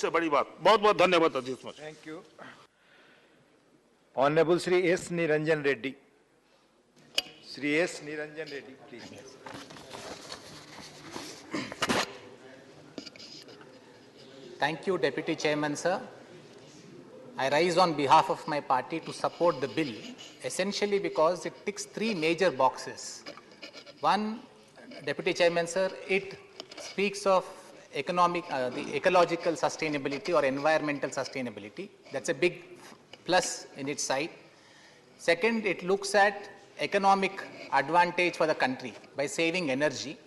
इससे बड़ी बात। बहुत बहुत धन्यवाद अध्यक्ष महोदय। Thank you. Honorable Shri S. Niranjan Reddy. Shri S. Niranjan Reddy, please. Thank you, Deputy Chairman, sir. I rise on behalf of my party to support the bill, essentially because it ticks three major boxes. One, Deputy Chairman, sir, it speaks of the ecological sustainability or environmental sustainability. That's a big plus in its side. Second, it looks at economic advantage for the country by saving energy.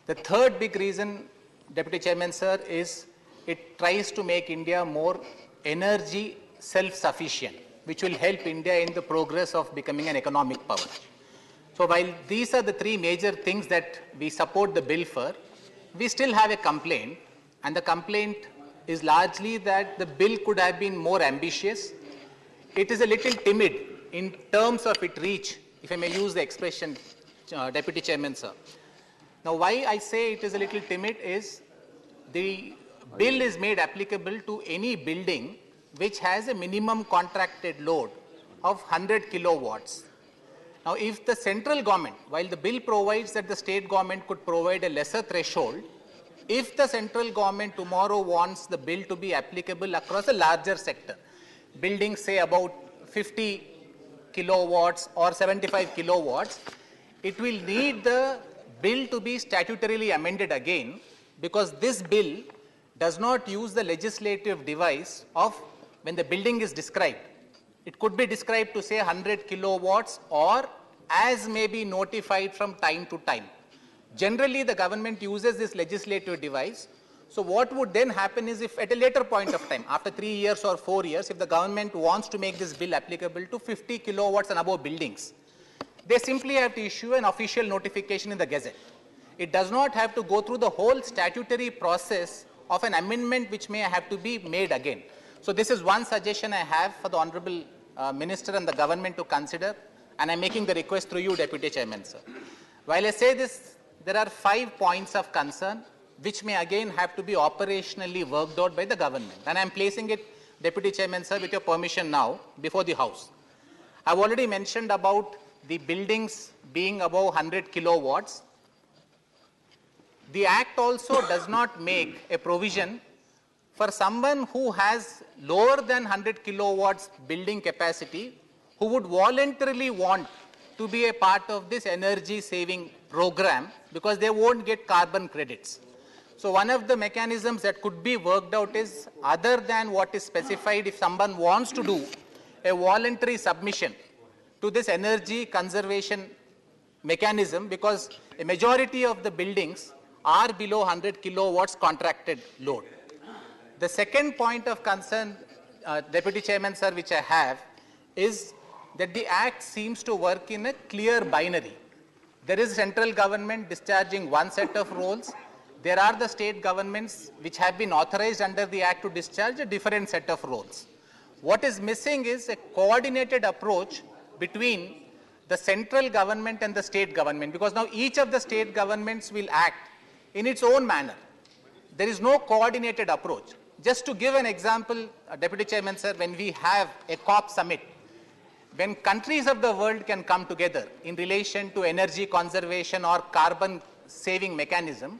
The third big reason, Deputy Chairman, sir, is it tries to make India more energy self-sufficient, which will help India in the progress of becoming an economic power. So while these are the three major things that we support the bill for, we still have a complaint, and the complaint is largely that the bill could have been more ambitious. It is a little timid in terms of its reach, if I may use the expression, Deputy Chairman, sir. Now, why I say it is a little timid is the bill is made applicable to any building which has a minimum contracted load of 100 kilowatts. Now, if the central government, while the bill provides that the state government could provide a lesser threshold, if the central government tomorrow wants the bill to be applicable across a larger sector, buildings say about 50 kilowatts or 75 kilowatts, it will need the bill to be statutorily amended again, because this bill does not use the legislative device of when the building is described. It could be described to say 100 kilowatts or as may be notified from time to time. Generally, the government uses this legislative device. So what would then happen is, if at a later point of time, after 3 years or 4 years, if the government wants to make this bill applicable to 50 kilowatts and above buildings, they simply have to issue an official notification in the Gazette. It does not have to go through the whole statutory process of an amendment which may have to be made again. So this is one suggestion I have for the Honorable Minister and the government to consider, and I'm making the request through you, Deputy Chairman, sir. While I say this, there are 5 points of concern which may again have to be operationally worked out by the government. And I'm placing it, Deputy Chairman, sir, with your permission now, before the House. I've already mentioned about the buildings being above 100 kilowatts. The Act also does not make a provision for someone who has lower than 100 kilowatts building capacity, who would voluntarily want to be a part of this energy saving program, because they won't get carbon credits. So one of the mechanisms that could be worked out is, other than what is specified, if someone wants to do a voluntary submission to this energy conservation mechanism, because a majority of the buildings are below 100 kilowatts contracted load. The second point of concern, Deputy Chairman, sir, which I have, is that the Act seems to work in a clear binary. There is central government discharging one set of roles. There are the state governments which have been authorized under the Act to discharge a different set of roles. What is missing is a coordinated approach between the central government and the state government, because now each of the state governments will act in its own manner. There is no coordinated approach. Just to give an example, Deputy Chairman, sir, when we have a COP summit, when countries of the world can come together in relation to energy conservation or carbon saving mechanism,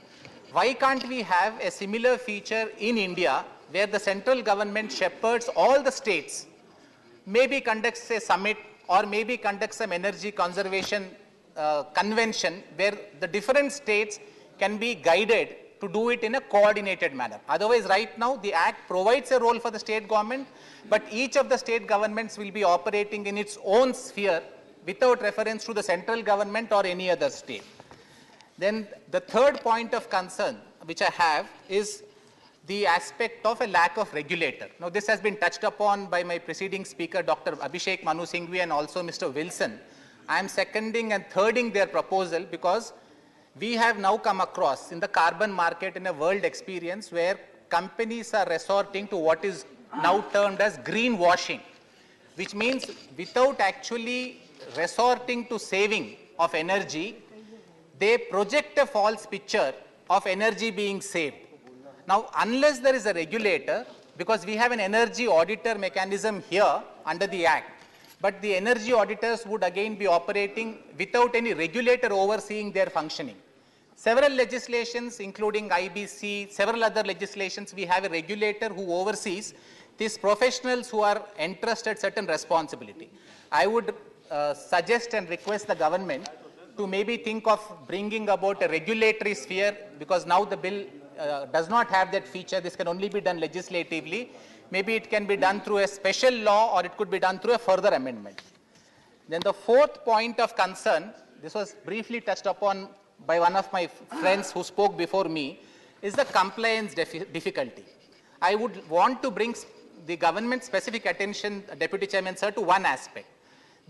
why can't we have a similar feature in India, where the central government shepherds all the states, maybe conducts a summit or maybe conducts some energy conservation convention, where the different states can be guided to do it in a coordinated manner. Otherwise, right now, the Act provides a role for the state government, but each of the state governments will be operating in its own sphere without reference to the central government or any other state. Then the third point of concern which I have is the aspect of a lack of regulator. Now, this has been touched upon by my preceding speaker, Dr. Abhishek Manu Singhvi, and also Mr. Wilson. I am seconding and thirding their proposal, because we have now come across in the carbon market in a world experience where companies are resorting to what is now termed as greenwashing, which means without actually resorting to saving of energy, they project a false picture of energy being saved. Now, unless there is a regulator, because we have an energy auditor mechanism here under the Act, but the energy auditors would again be operating without any regulator overseeing their functioning. Several legislations, including IBC, several other legislations, we have a regulator who oversees these professionals who are entrusted certain responsibility. I would suggest and request the government to maybe think of bringing about a regulatory sphere, because now the bill does not have that feature. This can only be done legislatively. Maybe it can be done through a special law, or it could be done through a further amendment. Then the fourth point of concern, this was briefly touched upon by one of my friends who spoke before me, is the compliance difficulty. I would want to bring the government specific attention, Deputy Chairman Sir, to one aspect.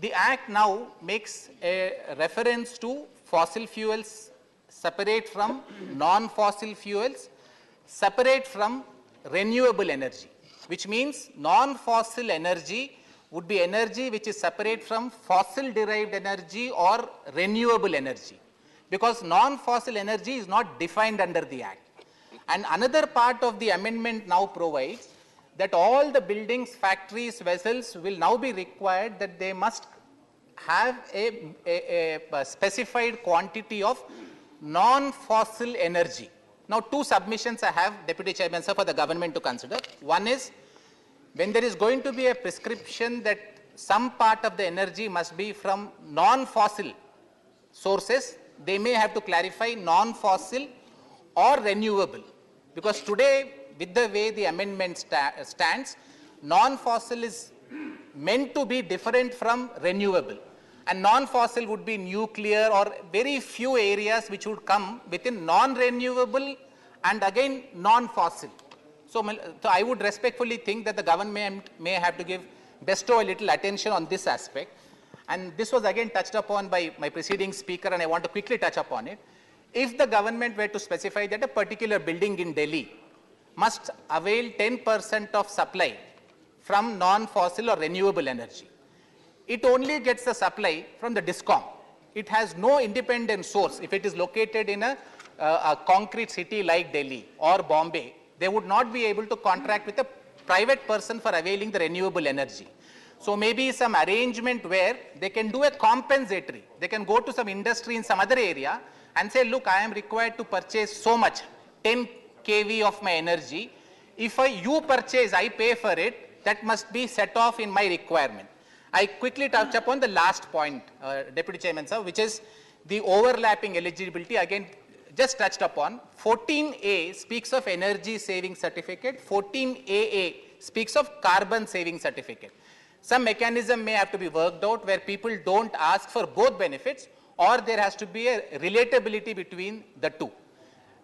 The Act now makes a reference to fossil fuels separate from non-fossil fuels, separate from renewable energy, which means non-fossil energy would be energy which is separate from fossil-derived energy or renewable energy, because non-fossil energy is not defined under the Act. And another part of the amendment now provides that all the buildings, factories, vessels will now be required that they must have a specified quantity of non-fossil energy. Now, two submissions I have, Deputy Chairman Sir, for the government to consider. One is, when there is going to be a prescription that some part of the energy must be from non-fossil sources, they may have to clarify non-fossil or renewable. Because today, with the way the amendment stands, non-fossil is meant to be different from renewable. And non-fossil would be nuclear or very few areas which would come within non-renewable and again non-fossil. So I would respectfully think that the government may have to bestow a little attention on this aspect. And this was again touched upon by my preceding speaker, and I want to quickly touch upon it. If the government were to specify that a particular building in Delhi must avail 10% of supply from non-fossil or renewable energy, it only gets the supply from the DISCOM. It has no independent source. If it is located in a concrete city like Delhi or Bombay, they would not be able to contract with a private person for availing the renewable energy. So maybe some arrangement where they can do a compensatory. They can go to some industry in some other area and say, look, I am required to purchase so much, 10 kV of my energy. If you purchase, I pay for it, that must be set off in my requirement. I quickly touch upon the last point, Deputy Chairman Sir, which is the overlapping eligibility. Again, just touched upon. 14A speaks of energy saving certificate. 14AA speaks of carbon saving certificate. Some mechanism may have to be worked out where people don't ask for both benefits, or there has to be a relatability between the two.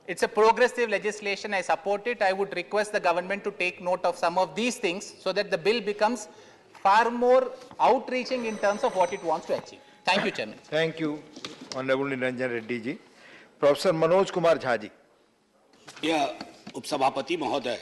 It's a progressive legislation. I support it. I would request the government to take note of some of these things so that the bill becomes far more outreaching in terms of what it wants to achieve. Thank you, Chairman. Thank you, Honorable Niranjan Reddy ji. Professor Manoj Kumar Jha ji. यह उपसभापति महोदय,